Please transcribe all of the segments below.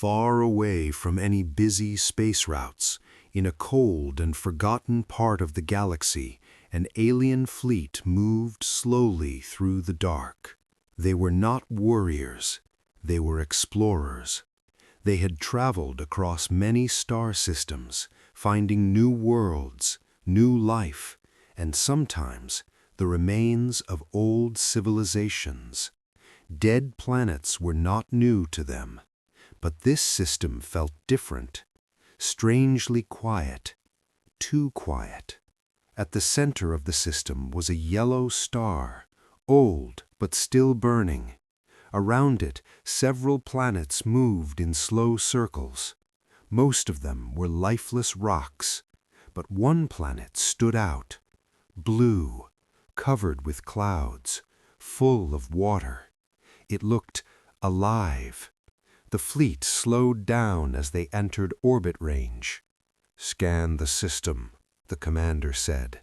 Far away from any busy space routes, in a cold and forgotten part of the galaxy, an alien fleet moved slowly through the dark. They were not warriors, they were explorers. They had traveled across many star systems, finding new worlds, new life, and sometimes the remains of old civilizations. Dead planets were not new to them, but this system felt different, strangely quiet, too quiet. At the center of the system was a yellow star, old but still burning. Around it, several planets moved in slow circles. Most of them were lifeless rocks, but one planet stood out, blue, covered with clouds, full of water. It looked alive. The fleet slowed down as they entered orbit range. "Scan the system," the commander said.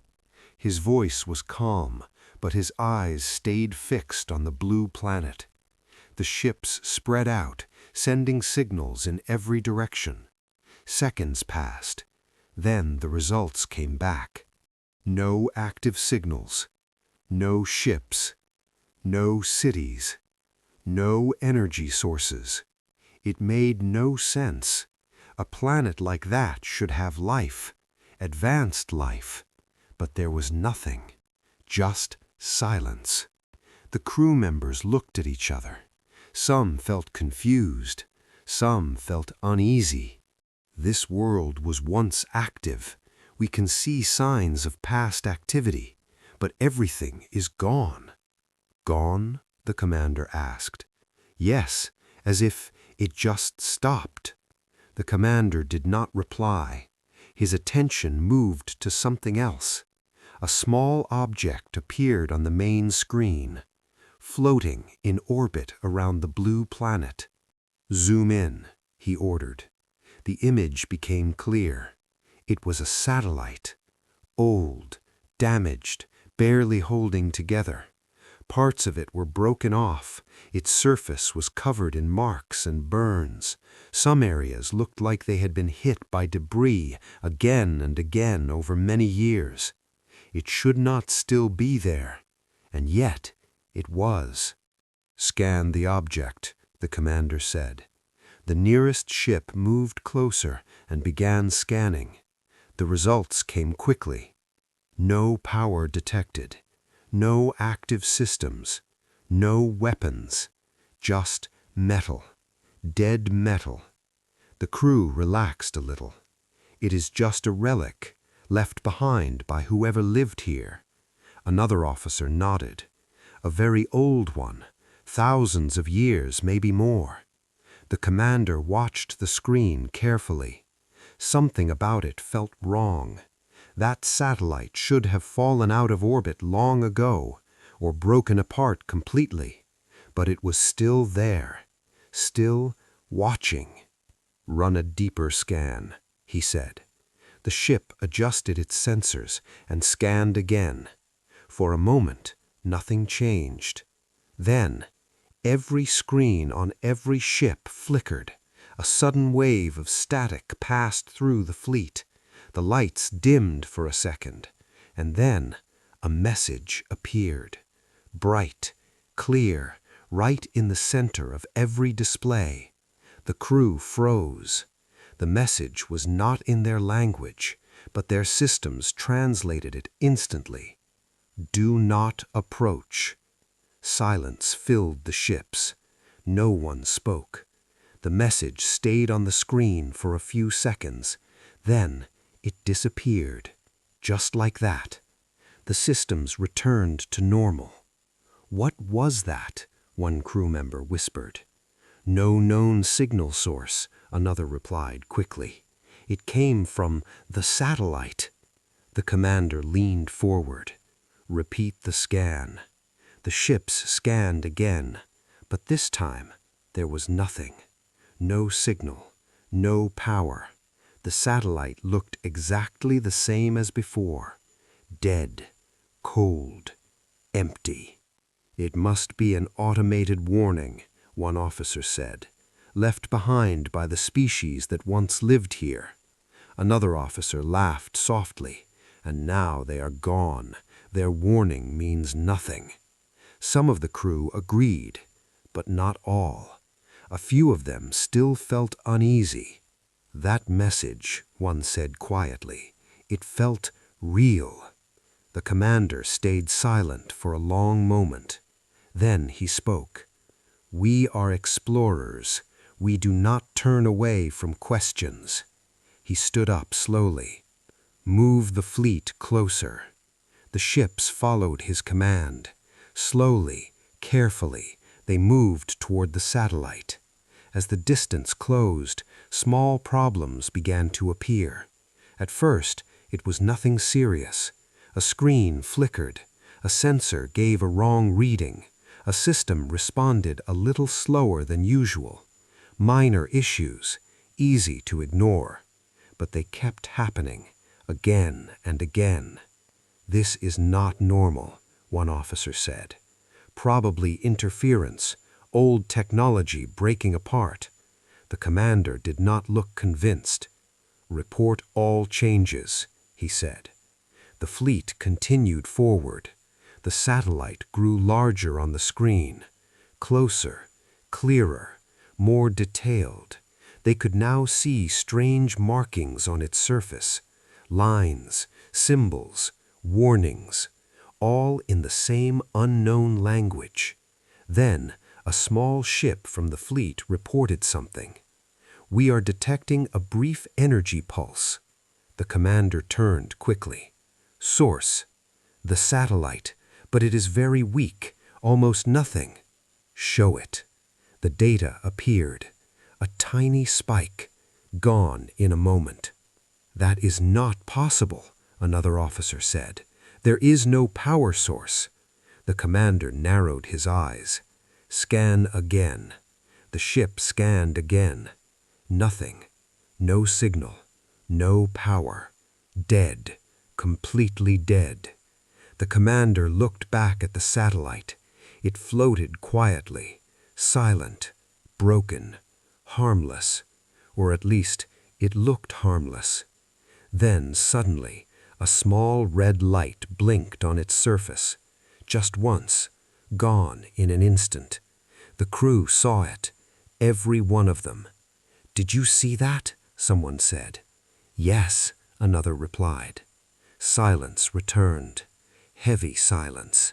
His voice was calm, but his eyes stayed fixed on the blue planet. The ships spread out, sending signals in every direction. Seconds passed. Then the results came back. No active signals, no ships, no cities, no energy sources. It made no sense. A planet like that should have life, advanced life. But there was nothing, just silence. The crew members looked at each other. Some felt confused, some felt uneasy. This world was once active. We can see signs of past activity, but everything is gone. "Gone?" the commander asked. "Yes, as if it just stopped." The commander did not reply. His attention moved to something else. A small object appeared on the main screen, floating in orbit around the blue planet. "Zoom in," he ordered. The image became clear. It was a satellite, old, damaged, barely holding together. Parts of it were broken off. Its surface was covered in marks and burns. Some areas looked like they had been hit by debris again and again over many years. It should not still be there, and yet it was. "Scan the object," the commander said. The nearest ship moved closer and began scanning. The results came quickly. No power detected, no active systems, no weapons, just metal, dead metal. The crew relaxed a little. "It is just a relic, left behind by whoever lived here." Another officer nodded. "A very old one, thousands of years, maybe more." The commander watched the screen carefully. Something about it felt wrong. That satellite should have fallen out of orbit long ago, or broken apart completely. But it was still there, still watching. "Run a deeper scan," he said. The ship adjusted its sensors and scanned again. For a moment, nothing changed. Then, every screen on every ship flickered. A sudden wave of static passed through the fleet. The lights dimmed for a second, and then a message appeared. Bright, clear, right in the center of every display. The crew froze. The message was not in their language, but their systems translated it instantly. "Do not approach." Silence filled the ships. No one spoke. The message stayed on the screen for a few seconds. Then it disappeared, just like that. The systems returned to normal. "What was that?" one crew member whispered. "No known signal source," another replied quickly. "It came from the satellite." The commander leaned forward. "Repeat the scan." The ships scanned again, but this time there was nothing. No signal, no power. The satellite looked exactly the same as before. Dead, cold, empty. "It must be an automated warning," one officer said. left behind by the species that once lived here. Another officer laughed softly. And now they are gone. Their warning means nothing. Some of the crew agreed, but not all. A few of them still felt uneasy. That message, one said quietly, it felt real. The commander stayed silent for a long moment. Then he spoke. "We are explorers. We do not turn away from questions." He stood up slowly. "Move the fleet closer." The ships followed his command. Slowly, carefully, they moved toward the satellite. As the distance closed, small problems began to appear. At first, it was nothing serious. A screen flickered. A sensor gave a wrong reading. A system responded a little slower than usual. Minor issues, easy to ignore. But they kept happening, again and again. "This is not normal," one officer said. "Probably interference, old technology breaking apart." The commander did not look convinced. "Report all changes," he said. The fleet continued forward. The satellite grew larger on the screen. Closer, clearer, more detailed. They could now see strange markings on its surface. Lines, symbols, warnings, all in the same unknown language. Then, a small ship from the fleet reported something. "We are detecting a brief energy pulse." The commander turned quickly. "Source: the satellite, but it is very weak, almost nothing." "Show it." The data appeared. A tiny spike, gone in a moment. "That is not possible," another officer said. "There is no power source." The commander narrowed his eyes. "Scan again." The ship scanned again. Nothing. No signal. No power. Dead. Completely dead. The commander looked back at the satellite. It floated quietly, silent, broken, harmless, or at least it looked harmless. Then suddenly, a small red light blinked on its surface. Just once, gone in an instant. The crew saw it, every one of them. "Did you see that?" someone said. "Yes," another replied. Silence returned, heavy silence.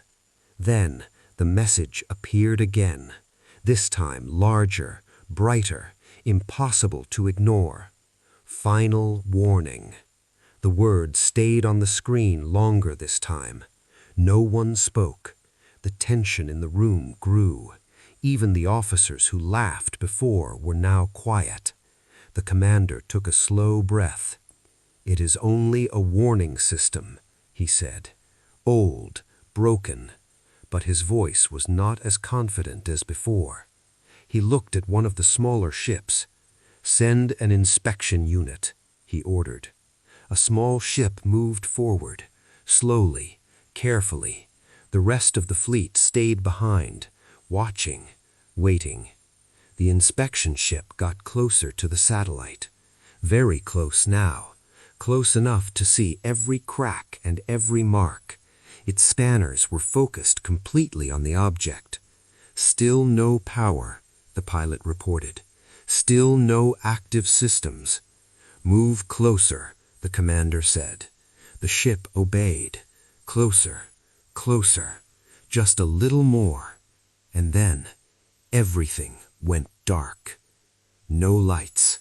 Then the message appeared again, this time larger, brighter, impossible to ignore. "Final warning." The words stayed on the screen longer this time. No one spoke. The tension in the room grew. Even the officers who laughed before were now quiet. The commander took a slow breath. "It is only a warning system," he said. "Old, broken." But his voice was not as confident as before. He looked at one of the smaller ships. "Send an inspection unit," he ordered. A small ship moved forward, slowly, carefully. The rest of the fleet stayed behind, watching, waiting. The inspection ship got closer to the satellite. Very close now, close enough to see every crack and every mark. Its scanners were focused completely on the object. "Still no power," the pilot reported. "Still no active systems." "Move closer," the commander said. The ship obeyed. Closer, closer, just a little more. And then everything went dark. No lights,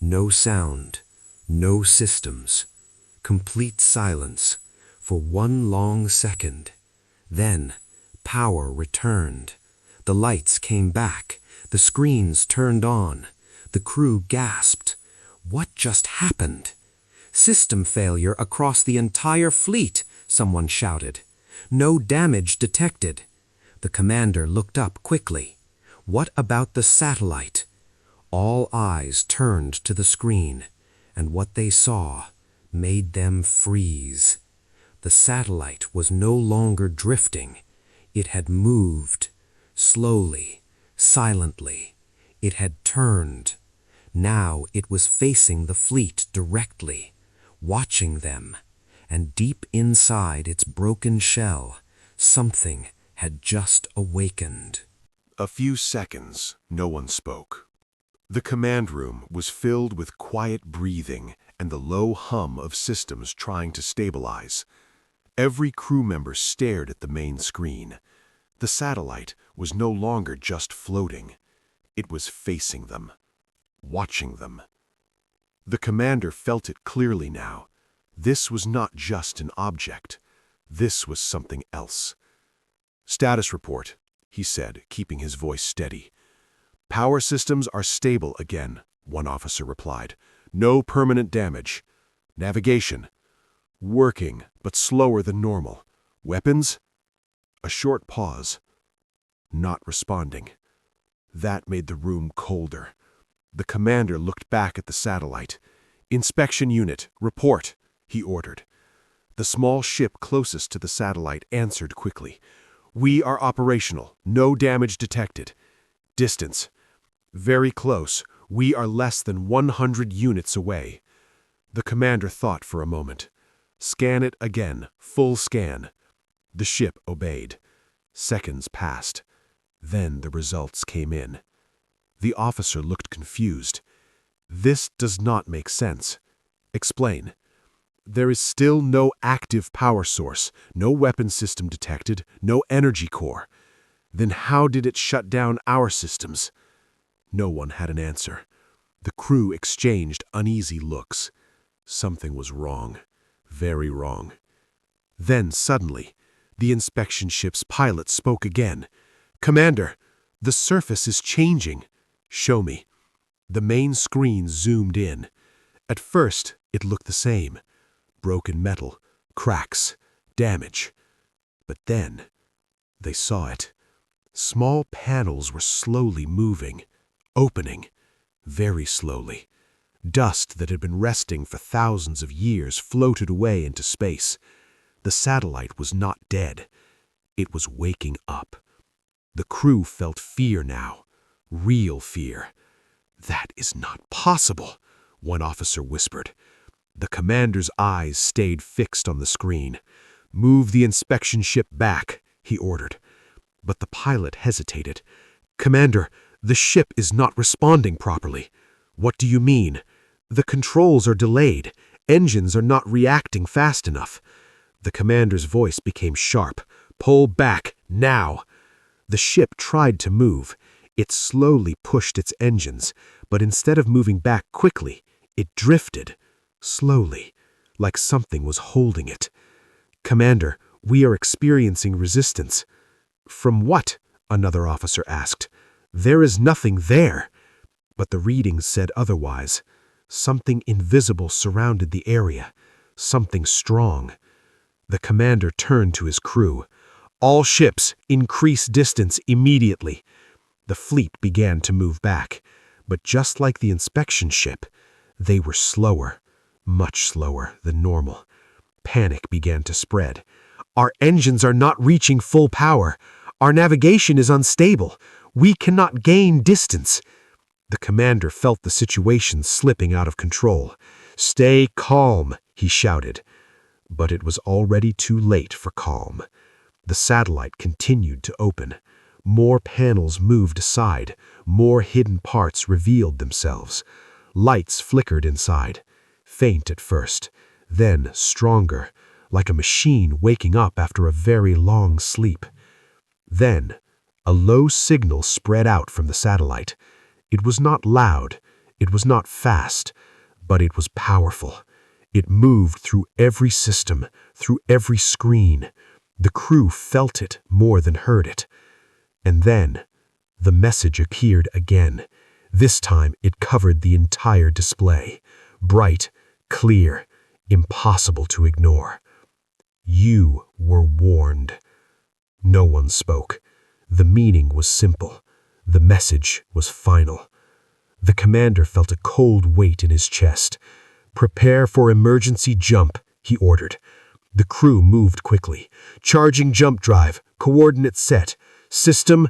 no sound, no systems. Complete silence for one long second. Then power returned. The lights came back. The screens turned on. The crew gasped. "What just happened?" "System failure across the entire fleet," someone shouted. "No damage detected." The commander looked up quickly. "What about the satellite?" All eyes turned to the screen, and what they saw made them freeze. The satellite was no longer drifting. It had moved, slowly, silently. It had turned. Now it was facing the fleet directly, watching them, and deep inside its broken shell, something had just awakened. A few seconds, no one spoke. The command room was filled with quiet breathing and the low hum of systems trying to stabilize. Every crew member stared at the main screen. The satellite was no longer just floating. It was facing them, watching them. The commander felt it clearly now. This was not just an object. This was something else. "Status report," he said, keeping his voice steady. "Power systems are stable again," one officer replied. "No permanent damage. Navigation. Working, but slower than normal. Weapons?" A short pause. Not responding. That made the room colder. The commander looked back at the satellite. "Inspection unit, report," he ordered. The small ship closest to the satellite answered quickly. "We are operational. No damage detected. Distance. Very close. We are less than 100 units away." The commander thought for a moment. "Scan it again. Full scan." The ship obeyed. Seconds passed. Then the results came in. The officer looked confused. "This does not make sense. Explain." "There is still no active power source, no weapon system detected, no energy core." "Then how did it shut down our systems?" No one had an answer. The crew exchanged uneasy looks. Something was wrong. Very wrong. Then suddenly, the inspection ship's pilot spoke again. "Commander, the surface is changing." "Show me." The main screen zoomed in. At first, it looked the same. Broken metal, cracks, damage. But then, they saw it. Small panels were slowly moving, opening, very slowly. Dust that had been resting for thousands of years floated away into space. The satellite was not dead. It was waking up. The crew felt fear now, real fear. "That is not possible," one officer whispered. The commander's eyes stayed fixed on the screen. "Move the inspection ship back," he ordered. But the pilot hesitated. "Commander, the ship is not responding properly." "What do you mean?" "The controls are delayed. Engines are not reacting fast enough." The commander's voice became sharp. "Pull back, now." The ship tried to move. It slowly pushed its engines, but instead of moving back quickly, it drifted, slowly, like something was holding it. "Commander, we are experiencing resistance." "From what?" another officer asked. "There is nothing there." But the readings said otherwise. Something invisible surrounded the area, something strong. The commander turned to his crew. "All ships, increase distance immediately." The fleet began to move back, but just like the inspection ship, they were slower, much slower than normal. Panic began to spread. "Our engines are not reaching full power. Our navigation is unstable. We cannot gain distance." The commander felt the situation slipping out of control. "Stay calm," he shouted. But it was already too late for calm. The satellite continued to open. More panels moved aside. More hidden parts revealed themselves. Lights flickered inside, faint at first, then stronger, like a machine waking up after a very long sleep. Then, a low signal spread out from the satellite. It was not loud, it was not fast, but it was powerful. It moved through every system, through every screen. The crew felt it more than heard it. And then, the message appeared again. This time it covered the entire display. Bright, clear, impossible to ignore. "You were warned." No one spoke. The meaning was simple. The message was final. The commander felt a cold weight in his chest. "Prepare for emergency jump," he ordered. The crew moved quickly. "Charging jump drive. Coordinates set. System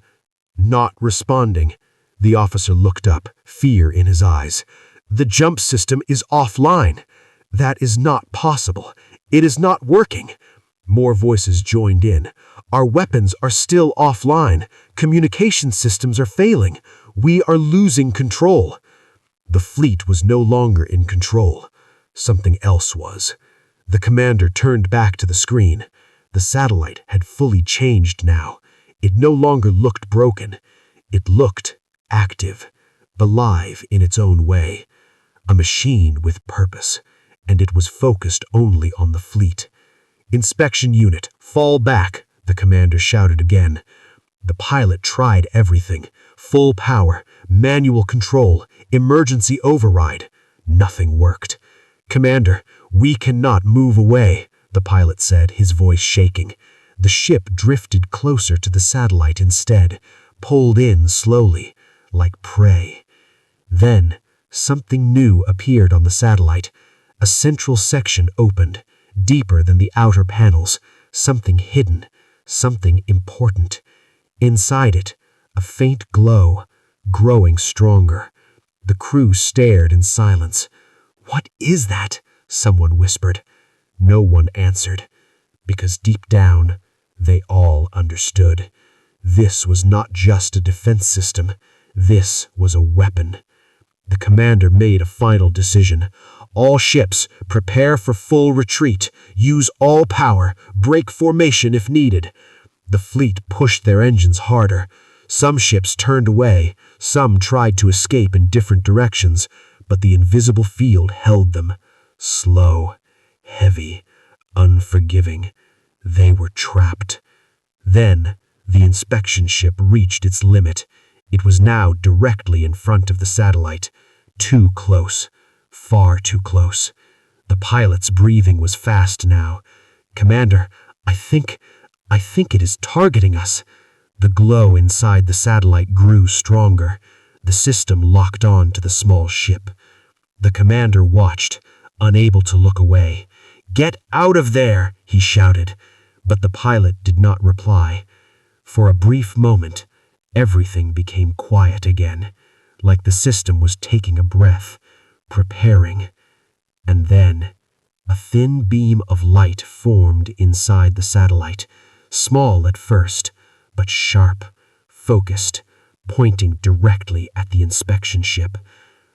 not responding." The officer looked up, fear in his eyes. "The jump system is offline. That is not possible. It is not working." More voices joined in. "Our weapons are still offline. Communication systems are failing. We are losing control." The fleet was no longer in control. Something else was. The commander turned back to the screen. The satellite had fully changed now. It no longer looked broken. It looked active, alive in its own way. A machine with purpose, and it was focused only on the fleet. "Inspection unit, fall back," the commander shouted again. The pilot tried everything. Full power, manual control, emergency override. Nothing worked. "Commander, we cannot move away," the pilot said, his voice shaking. The ship drifted closer to the satellite instead, pulled in slowly, like prey. Then, something new appeared on the satellite. A central section opened, deeper than the outer panels, something hidden, something important. Inside it, a faint glow, growing stronger. The crew stared in silence. "What is that?" someone whispered. No one answered, because deep down, they all understood. This was not just a defense system. This was a weapon. The commander made a final decision. "All ships, prepare for full retreat. Use all power. Break formation if needed." The fleet pushed their engines harder. Some ships turned away. Some tried to escape in different directions, but the invisible field held them. Slow, heavy, unforgiving. They were trapped. Then, the inspection ship reached its limit. It was now directly in front of the satellite. Too close. Far too close. The pilot's breathing was fast now. "Commander, I think it is targeting us." The glow inside the satellite grew stronger. The system locked on to the small ship. The commander watched, unable to look away. "Get out of there!" he shouted. But the pilot did not reply. For a brief moment, everything became quiet again, like the system was taking a breath, preparing. And then, a thin beam of light formed inside the satellite, small at first, but sharp, focused, pointing directly at the inspection ship.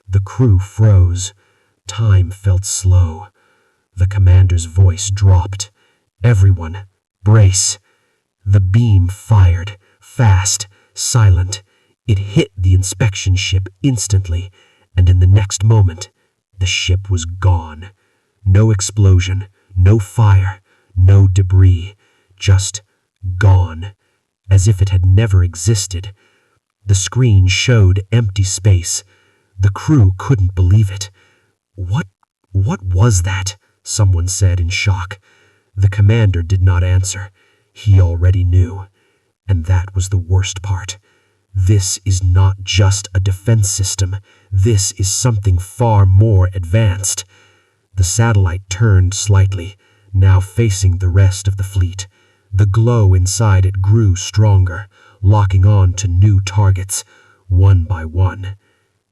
The crew froze. Time felt slow. The commander's voice dropped. "Everyone, brace." The beam fired, fast, silent. It hit the inspection ship instantly, and in the next moment, the ship was gone. No explosion, no fire, no debris, just gone, as if it had never existed. The screen showed empty space. The crew couldn't believe it. What was that?" someone said in shock. The commander did not answer. He already knew. And that was the worst part. This is not just a defense system. This is something far more advanced. The satellite turned slightly, now facing the rest of the fleet. The glow inside it grew stronger, locking on to new targets, one by one.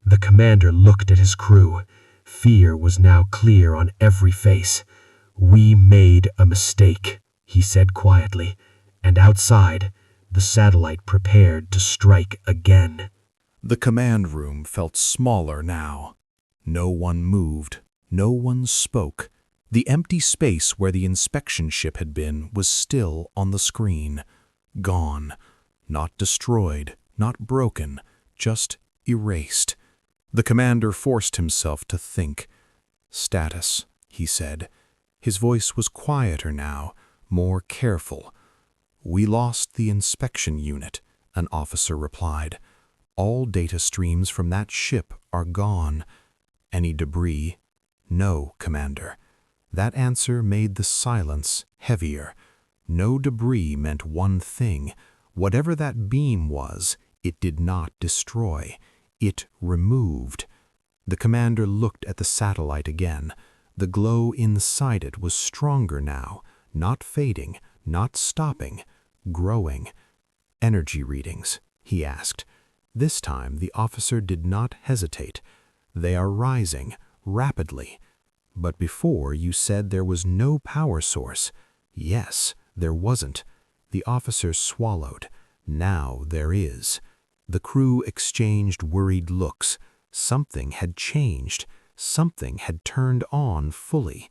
The commander looked at his crew. Fear was now clear on every face. "We made a mistake," he said quietly, and outside, the satellite prepared to strike again. The command room felt smaller now. No one moved. No one spoke. The empty space where the inspection ship had been was still on the screen. Gone. Not destroyed, not broken, just erased. The commander forced himself to think. "Status," he said. His voice was quieter now, more careful. "We lost the inspection unit," an officer replied. "All data streams from that ship are gone. Any debris?" "No, Commander." That answer made the silence heavier. No debris meant one thing. Whatever that beam was, it did not destroy. It removed. The commander looked at the satellite again. The glow inside it was stronger now, not fading, not stopping, growing. "Energy readings?" he asked. This time the officer did not hesitate. They are rising, rapidly. But before you said there was no power source. Yes, there wasn't. The officer swallowed. Now there is. The crew exchanged worried looks. Something had changed. Something had turned on fully.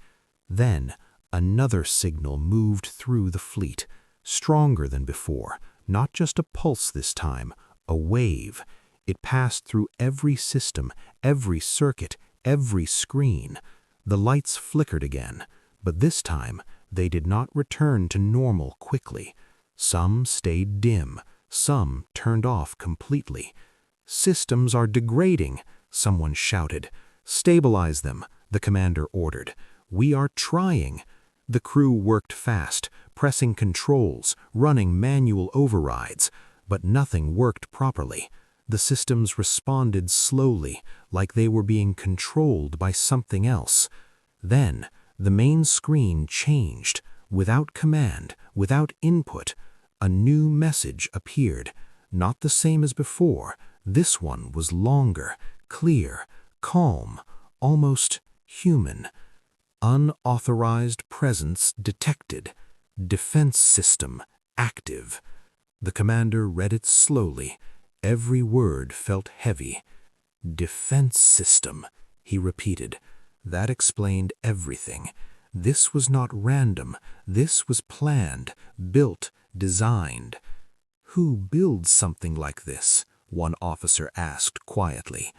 Then, another signal moved through the fleet, stronger than before, not just a pulse this time, a wave. It passed through every system, every circuit, every screen. The lights flickered again, but this time they did not return to normal quickly. Some stayed dim, some turned off completely. "Systems are degrading," someone shouted. "Stabilize them," the commander ordered. "We are trying." The crew worked fast, pressing controls, running manual overrides, but nothing worked properly. The systems responded slowly, like they were being controlled by something else. Then, the main screen changed. Without command, without input, a new message appeared. Not the same as before. This one was longer, clear, calm, almost human. "Unauthorized presence detected. Defense system active." The commander read it slowly. Every word felt heavy. "Defense system," he repeated. That explained everything. This was not random. This was planned, built, designed. "Who builds something like this?" one officer asked quietly.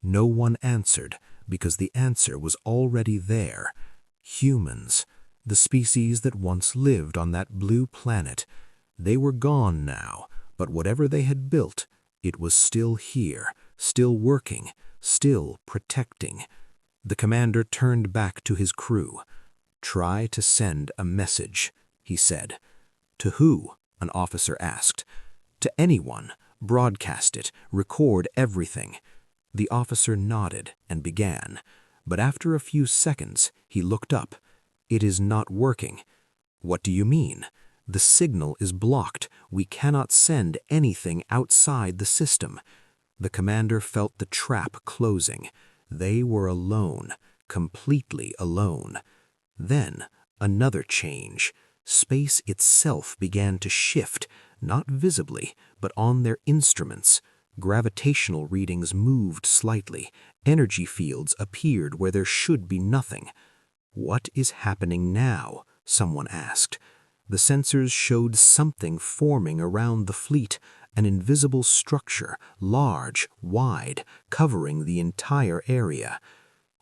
No one answered, because the answer was already there. Humans, the species that once lived on that blue planet. They were gone now, but whatever they had built, it was still here, still working, still protecting. The commander turned back to his crew. "Try to send a message," he said. "To who?" an officer asked. "To anyone. Broadcast it. Record everything." The officer nodded and began, but after a few seconds he looked up. "It is not working." "What do you mean?" "The signal is blocked. We cannot send anything outside the system." The commander felt the trap closing. They were alone, completely alone. Then, another change. Space itself began to shift, not visibly, but on their instruments. Gravitational readings moved slightly. Energy fields appeared where there should be nothing. "What is happening now?" someone asked. The sensors showed something forming around the fleet, an invisible structure, large, wide, covering the entire area.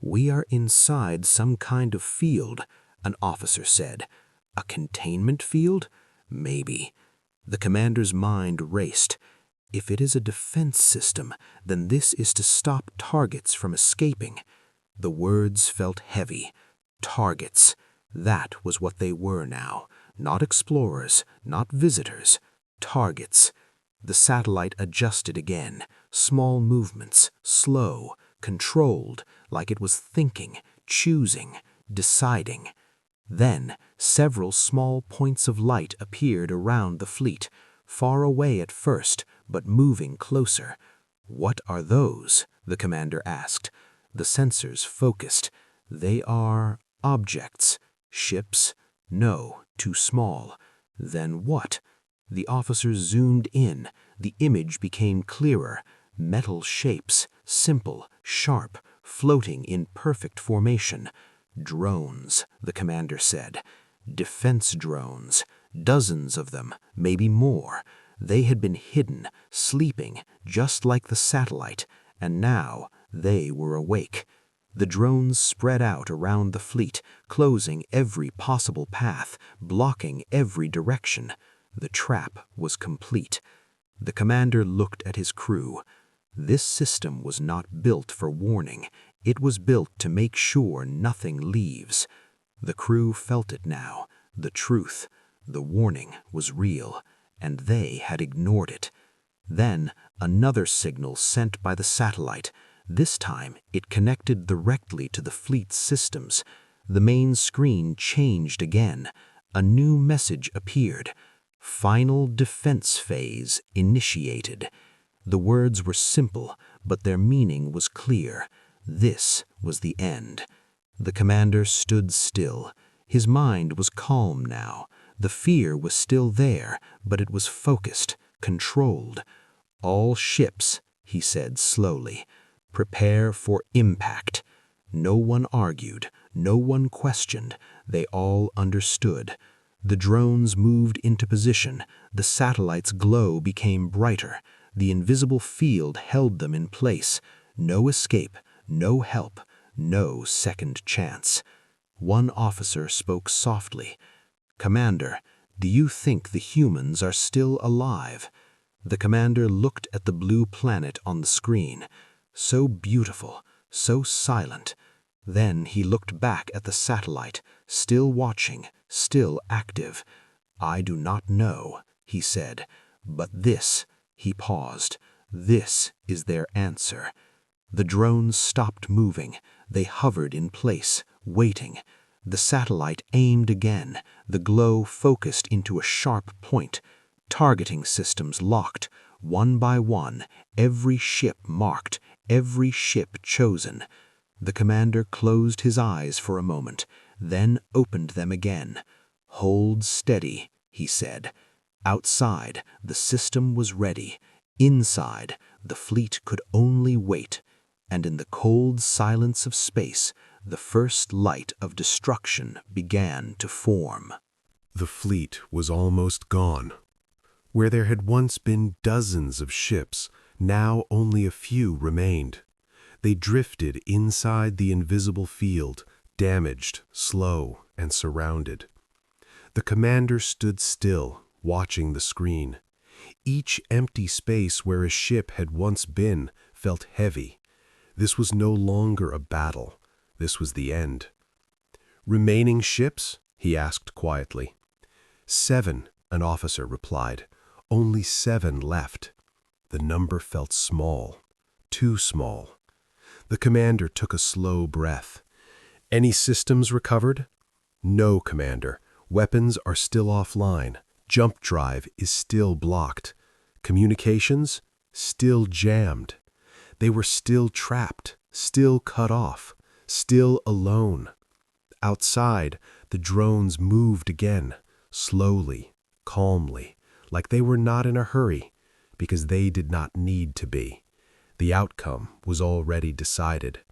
"We are inside some kind of field," an officer said. "A containment field? Maybe." The commander's mind raced. If it is a defense system, then this is to stop targets from escaping. The words felt heavy. Targets. That was what they were now. Not explorers, not visitors. Targets. The satellite adjusted again. Small movements, slow, controlled, like it was thinking, choosing, deciding. Then, several small points of light appeared around the fleet, far away at first, but moving closer. "What are those?" the commander asked. The sensors focused. "They are objects. Ships? No, too small." "Then what?" The officer zoomed in. The image became clearer. Metal shapes, simple, sharp, floating in perfect formation. "Drones," the commander said. "Defense drones. Dozens of them, maybe more. They had been hidden, sleeping, just like the satellite, and now they were awake." The drones spread out around the fleet, closing every possible path, blocking every direction. The trap was complete. The commander looked at his crew. This system was not built for warning. It was built to make sure nothing leaves. The crew felt it now. The truth. The warning was real, and they had ignored it. Then, another signal sent by the satellite. This time, it connected directly to the fleet's systems. The main screen changed again. A new message appeared. "Final defense phase initiated." The words were simple, but their meaning was clear. This was the end. The commander stood still. His mind was calm now. The fear was still there, but it was focused, controlled. "All ships," he said slowly, "prepare for impact." No one argued, no one questioned. They all understood. The drones moved into position. The satellite's glow became brighter. The invisible field held them in place. No escape, no help, no second chance. One officer spoke softly. "Commander, do you think the humans are still alive?" The commander looked at the blue planet on the screen. So beautiful, so silent. Then he looked back at the satellite, still watching, still active. "I do not know," he said, "but this," he paused, "this is their answer." The drones stopped moving. They hovered in place, waiting. The satellite aimed again, the glow focused into a sharp point. Targeting systems locked, one by one, every ship marked, every ship chosen. The commander closed his eyes for a moment, then opened them again. "Hold steady," he said. Outside, the system was ready. Inside, the fleet could only wait. And in the cold silence of space, the first light of destruction began to form. The fleet was almost gone. Where there had once been dozens of ships, now only a few remained. They drifted inside the invisible field, damaged, slow, and surrounded. The commander stood still, watching the screen. Each empty space where a ship had once been felt heavy. This was no longer a battle. This was the end. "Remaining ships?" he asked quietly. "7," an officer replied. "Only 7 left." The number felt small, too small. The commander took a slow breath. "Any systems recovered?" "No, Commander. Weapons are still offline. Jump drive is still blocked. Communications? Still jammed. They were still trapped, still cut off, still alone." Outside, the drones moved again, slowly, calmly, like they were not in a hurry, because they did not need to be. The outcome was already decided.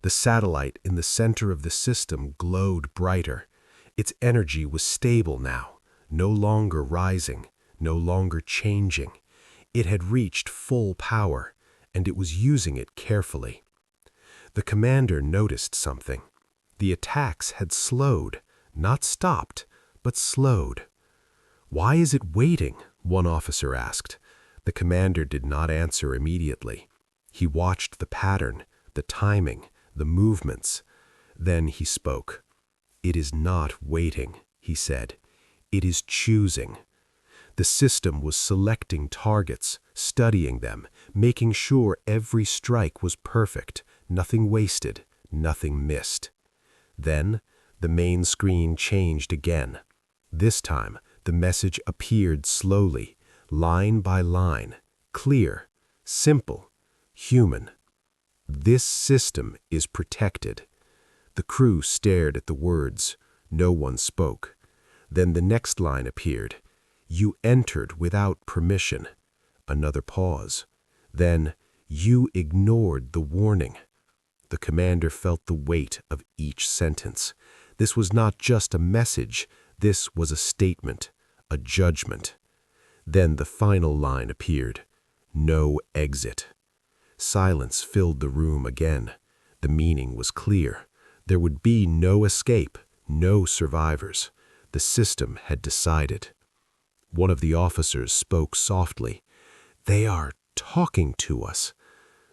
The satellite in the center of the system glowed brighter. Its energy was stable now, no longer rising, no longer changing. It had reached full power, and it was using it carefully. The commander noticed something. The attacks had slowed, not stopped, but slowed. "Why is it waiting?" one officer asked. The commander did not answer immediately. He watched the pattern, the timing, the movements. Then he spoke. "It is not waiting," he said. "It is choosing." The system was selecting targets, studying them, making sure every strike was perfect, nothing wasted, nothing missed. Then the main screen changed again. This time, the message appeared slowly, line by line, clear, simple, human. "This system is protected." The crew stared at the words. No one spoke. Then the next line appeared. "You entered without permission." Another pause. Then, "You ignored the warning." The commander felt the weight of each sentence. This was not just a message. This was a statement, a judgment. Then the final line appeared. "No exit." Silence filled the room again. The meaning was clear. There would be no escape, no survivors. The system had decided. One of the officers spoke softly. "They are talking to us."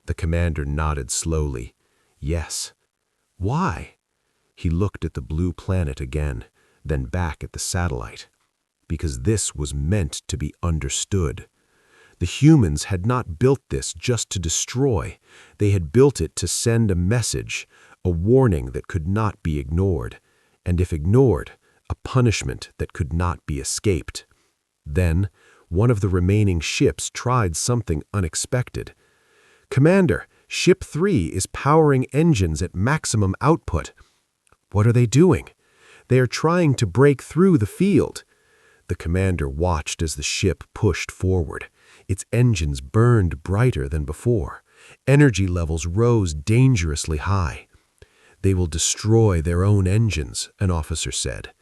The commander nodded slowly. "Yes." "Why?" He looked at the blue planet again, then back at the satellite. "Because this was meant to be understood. The humans had not built this just to destroy. They had built it to send a message, a warning that could not be ignored, and if ignored, a punishment that could not be escaped." Then, one of the remaining ships tried something unexpected. "Commander, Ship 3 is powering engines at maximum output." "What are they doing?" "They are trying to break through the field." The commander watched as the ship pushed forward. Its engines burned brighter than before. Energy levels rose dangerously high. "They will destroy their own engines," an officer said.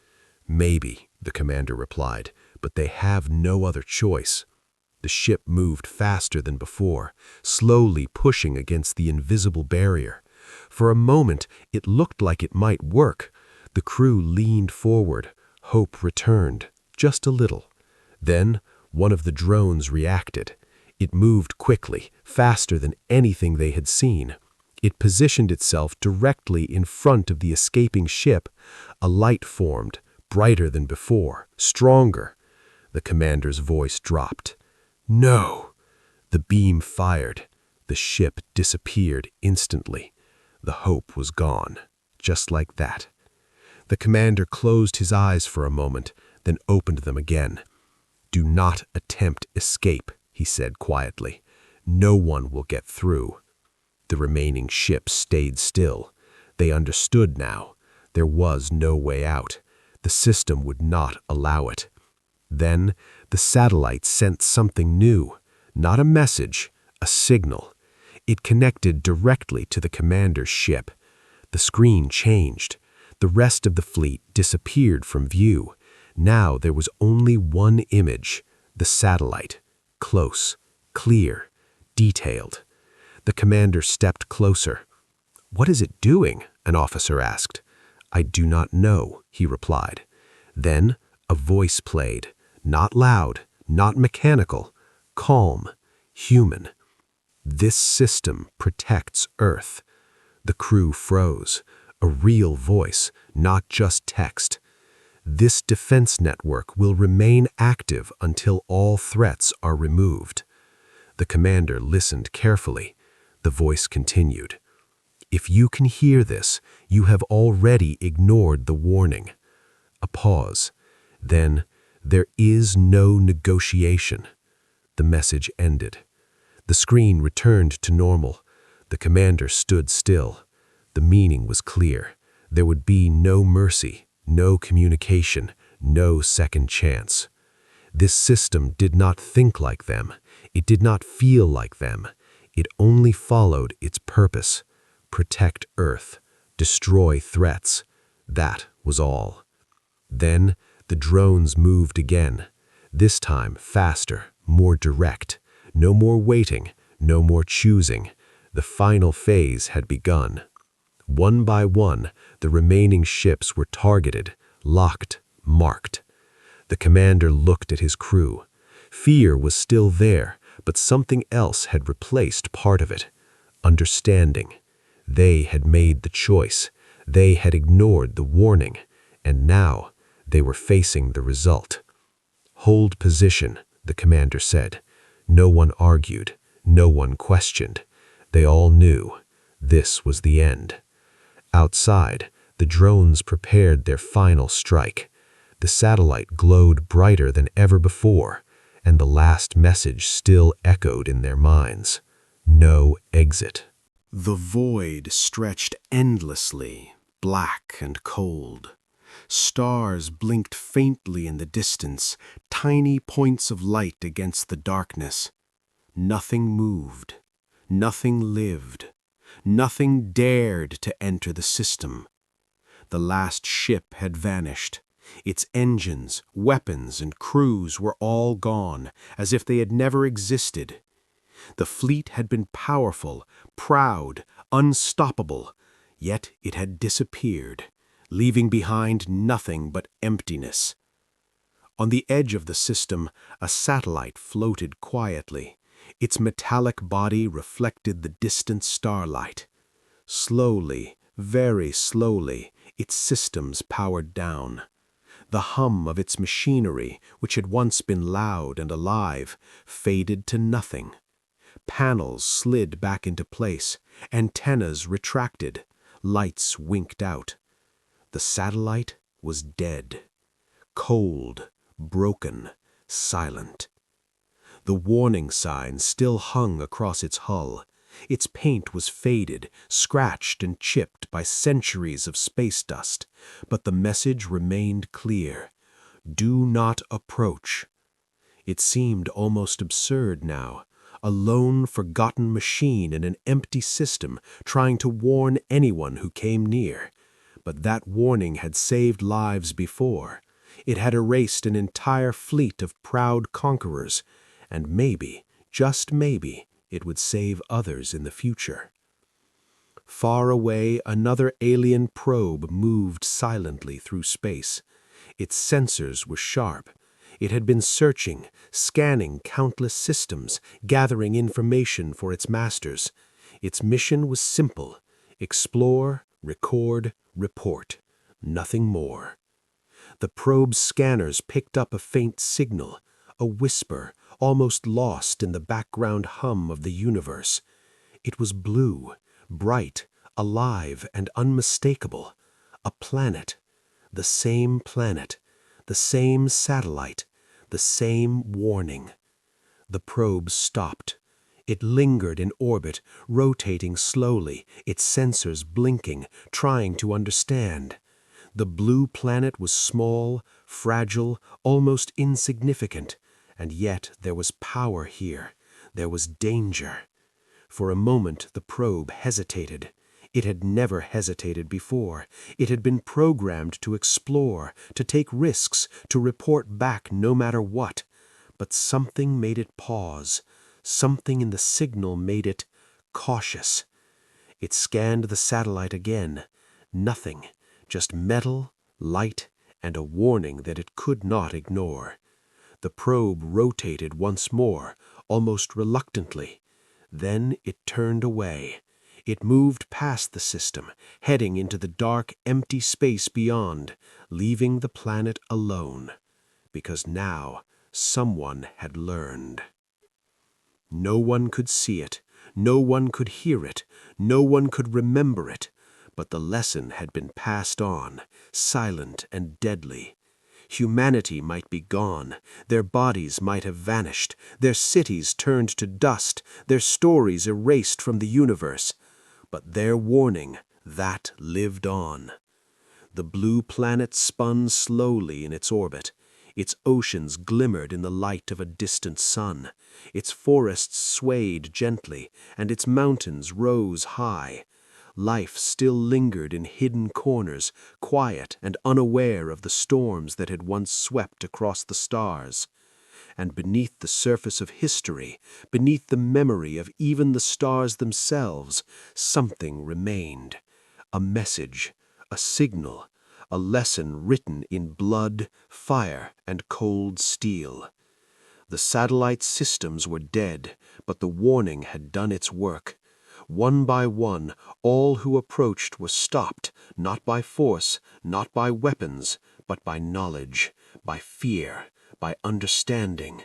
"Maybe," the commander replied, "but they have no other choice." The ship moved faster than before, slowly pushing against the invisible barrier. For a moment, it looked like it might work. The crew leaned forward. Hope returned, just a little. Then, one of the drones reacted. It moved quickly, faster than anything they had seen. It positioned itself directly in front of the escaping ship. A light formed, brighter than before, stronger. The commander's voice dropped. "No!" The beam fired. The ship disappeared instantly. The hope was gone, just like that. The commander closed his eyes for a moment, then opened them again. "Do not attempt escape," he said quietly. "No one will get through." The remaining ships stayed still. They understood now. There was no way out. The system would not allow it. Then, the satellite sent something new. Not a message, a signal. It connected directly to the commander's ship. The screen changed. The rest of the fleet disappeared from view. Now there was only one image, the satellite. Close, clear, detailed. The commander stepped closer. "What is it doing?" an officer asked. "I do not know," he replied. Then a voice played. Not loud, not mechanical, calm, human. "This system protects Earth." The crew froze. A real voice, not just text. "This defense network will remain active until all threats are removed." The commander listened carefully. The voice continued. "If you can hear this, you have already ignored the warning." A pause. Then, "There is no negotiation." The message ended. The screen returned to normal. The commander stood still. The meaning was clear. There would be no mercy, no communication, no second chance. This system did not think like them. It did not feel like them. It only followed its purpose. Protect Earth. Destroy threats. That was all. Then, the drones moved again. This time faster, more direct. No more waiting, no more choosing. The final phase had begun. One by one, the remaining ships were targeted, locked, marked. The commander looked at his crew. Fear was still there, but something else had replaced part of it. Understanding. They had made the choice. They had ignored the warning. And now, they were facing the result. "Hold position," the commander said. No one argued. No one questioned. They all knew. This was the end. Outside, the drones prepared their final strike. The satellite glowed brighter than ever before, and the last message still echoed in their minds. No exit. The void stretched endlessly, black and cold. Stars blinked faintly in the distance, tiny points of light against the darkness. Nothing moved. Nothing lived. Nothing dared to enter the system. The last ship had vanished. Its engines, weapons, and crews were all gone, as if they had never existed. The fleet had been powerful, proud, unstoppable, yet it had disappeared, leaving behind nothing but emptiness. On the edge of the system, a satellite floated quietly. Its metallic body reflected the distant starlight. Slowly, very slowly, its systems powered down. The hum of its machinery, which had once been loud and alive, faded to nothing. Panels slid back into place, antennas retracted, lights winked out. The satellite was dead. Cold, broken, silent. The warning sign still hung across its hull. Its paint was faded, scratched and chipped by centuries of space dust, but the message remained clear. Do not approach. It seemed almost absurd now, a lone, forgotten machine in an empty system trying to warn anyone who came near. But that warning had saved lives before. It had erased an entire fleet of proud conquerors, and maybe, just maybe, it would save others in the future. Far away, another alien probe moved silently through space. Its sensors were sharp. It had been searching, scanning countless systems, gathering information for its masters. Its mission was simple: explore, record, report. Nothing more. The probe's scanners picked up a faint signal, a whisper, almost lost in the background hum of the universe. It was blue, bright, alive, and unmistakable. A planet. The same planet. The same satellite. The same warning. The probe stopped. It lingered in orbit, rotating slowly, its sensors blinking, trying to understand. The blue planet was small, fragile, almost insignificant, and yet there was power here. There was danger. For a moment the probe hesitated. It had never hesitated before. It had been programmed to explore, to take risks, to report back no matter what. But something made it pause. Something in the signal made it cautious. It scanned the satellite again. Nothing. Just metal, light, and a warning that it could not ignore. The probe rotated once more, almost reluctantly. Then it turned away. It moved past the system, heading into the dark, empty space beyond, leaving the planet alone. Because now, someone had learned. No one could see it. No one could hear it. No one could remember it. But the lesson had been passed on, silent and deadly. Humanity might be gone, their bodies might have vanished, their cities turned to dust, their stories erased from the universe. But their warning, that lived on. The blue planet spun slowly in its orbit. Its oceans glimmered in the light of a distant sun. Its forests swayed gently, and its mountains rose high. Life still lingered in hidden corners, quiet and unaware of the storms that had once swept across the stars. And beneath the surface of history, beneath the memory of even the stars themselves, something remained. A message, a signal, a lesson written in blood, fire, and cold steel. The satellite systems were dead, but the warning had done its work. One by one, all who approached were stopped, not by force, not by weapons, but by knowledge, by fear, by understanding.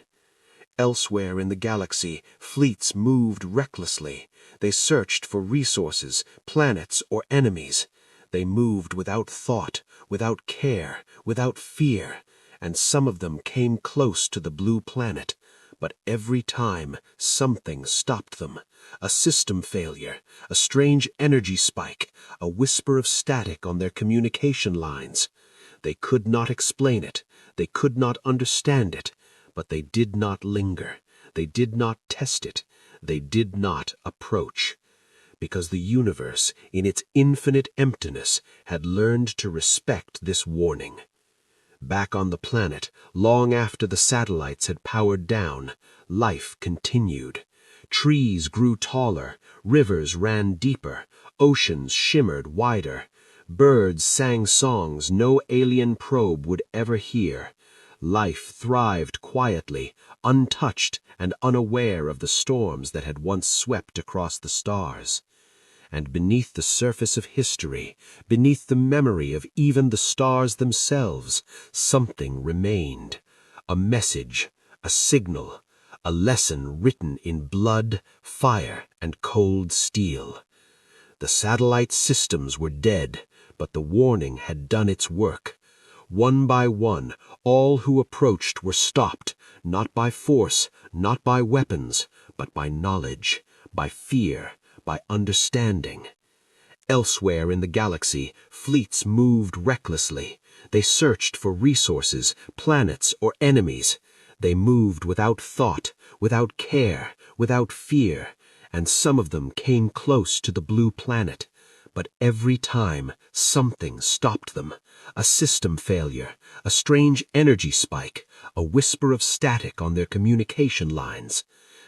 Elsewhere in the galaxy, fleets moved recklessly. They searched for resources, planets, or enemies. They moved without thought, without care, without fear, and some of them came close to the blue planet. But every time, something stopped them. A system failure, a strange energy spike, a whisper of static on their communication lines. They could not explain it, they could not understand it, but they did not linger, they did not test it, they did not approach. Because the universe, in its infinite emptiness, had learned to respect this warning. Back on the planet, long after the satellites had powered down, life continued. Trees grew taller, rivers ran deeper, oceans shimmered wider. Birds sang songs no alien probe would ever hear. Life thrived quietly, untouched and unaware of the storms that had once swept across the stars. And beneath the surface of history, beneath the memory of even the stars themselves, something remained. A message, a signal, a lesson written in blood, fire, and cold steel. The satellite systems were dead, but the warning had done its work. One by one, all who approached were stopped, not by force, not by weapons, but by knowledge, by fear, by understanding. Elsewhere in the galaxy, fleets moved recklessly. They searched for resources, planets, or enemies. They moved without thought, without care, without fear, and some of them came close to the blue planet. But every time, something stopped them. A system failure, a strange energy spike, a whisper of static on their communication lines.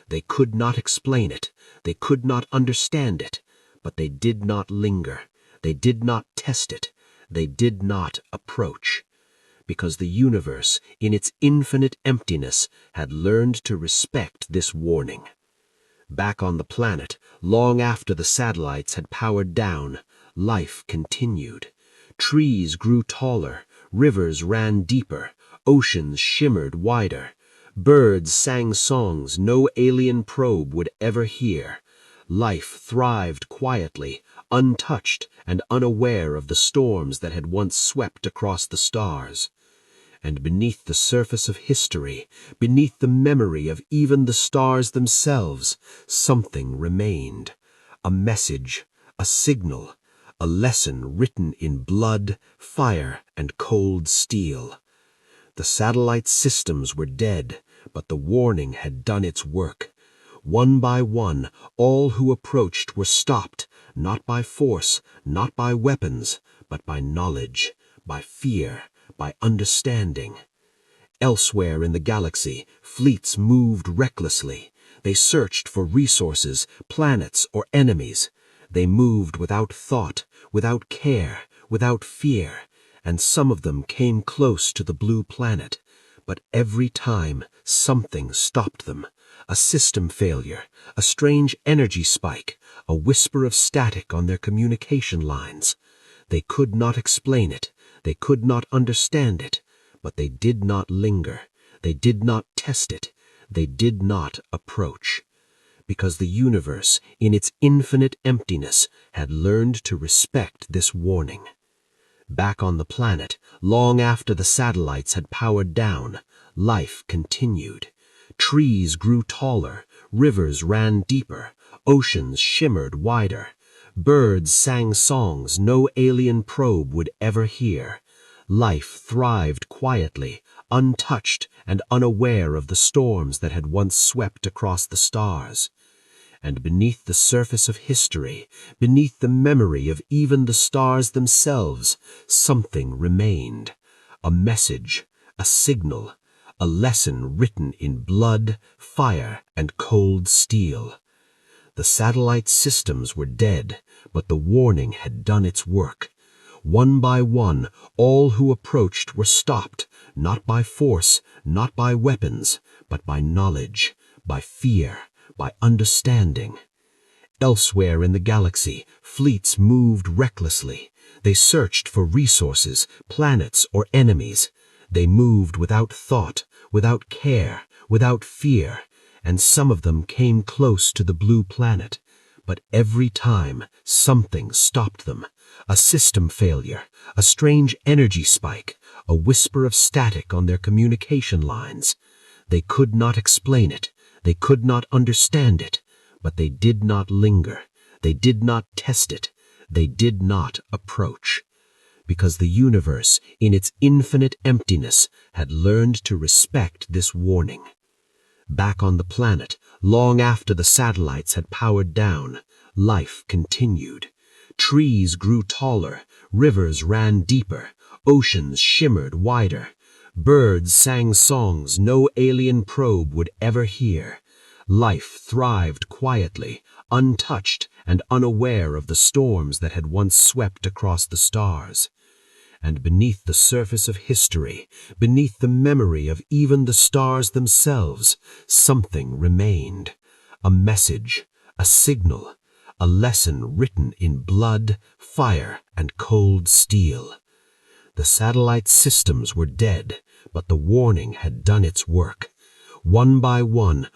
They could not explain it. They could not understand it. But they did not linger. They did not test it. They did not approach. Because the universe, in its infinite emptiness, had learned to respect this warning. Back on the planet, long after the satellites had powered down, life continued. Trees grew taller, rivers ran deeper, oceans shimmered wider. Birds sang songs no alien probe would ever hear. Life thrived quietly, untouched and unaware of the storms that had once swept across the stars. And beneath the surface of history, beneath the memory of even the stars themselves, something remained. A message, a signal, a lesson written in blood, fire, and cold steel. The satellite systems were dead, but the warning had done its work. One by one, all who approached were stopped, not by force, not by weapons, but by knowledge, by fear, by understanding. Elsewhere in the galaxy, fleets moved recklessly. They searched for resources, planets, or enemies. They moved without thought, without care, without fear, and some of them came close to the blue planet. But every time, something stopped them. A system failure, a strange energy spike, a whisper of static on their communication lines. They could not explain it, they could not understand it, but they did not linger, they did not test it, they did not approach. Because the universe, in its infinite emptiness, had learned to respect this warning. Back on the planet, long after the satellites had powered down, life continued. Trees grew taller, rivers ran deeper, oceans shimmered wider. Birds sang songs no alien probe would ever hear. Life thrived quietly, untouched and unaware of the storms that had once swept across the stars. And beneath the surface of history, beneath the memory of even the stars themselves, something remained. A message, a signal, a lesson written in blood, fire, and cold steel. The satellite systems were dead, but the warning had done its work. One by one, all who approached were stopped, not by force, not by weapons, but by knowledge, by fear, by understanding. Elsewhere in the galaxy, fleets moved recklessly. They searched for resources, planets, or enemies. They moved without thought, without care, without fear, and some of them came close to the blue planet. But every time, something stopped them. A system failure, a strange energy spike, a whisper of static on their communication lines. They could not explain it, they could not understand it, but they did not linger, they did not test it, they did not approach. Because the universe, in its infinite emptiness, had learned to respect this warning. Back on the planet, long after the satellites had powered down, life continued. Trees grew taller, rivers ran deeper, oceans shimmered wider. Birds sang songs no alien probe would ever hear. Life thrived quietly, untouched and unaware of the storms that had once swept across the stars. And beneath the surface of history, beneath the memory of even the stars themselves, something remained. A message, a signal, a lesson written in blood, fire, and cold steel. The satellite systems were dead, but the warning had done its work. One by one,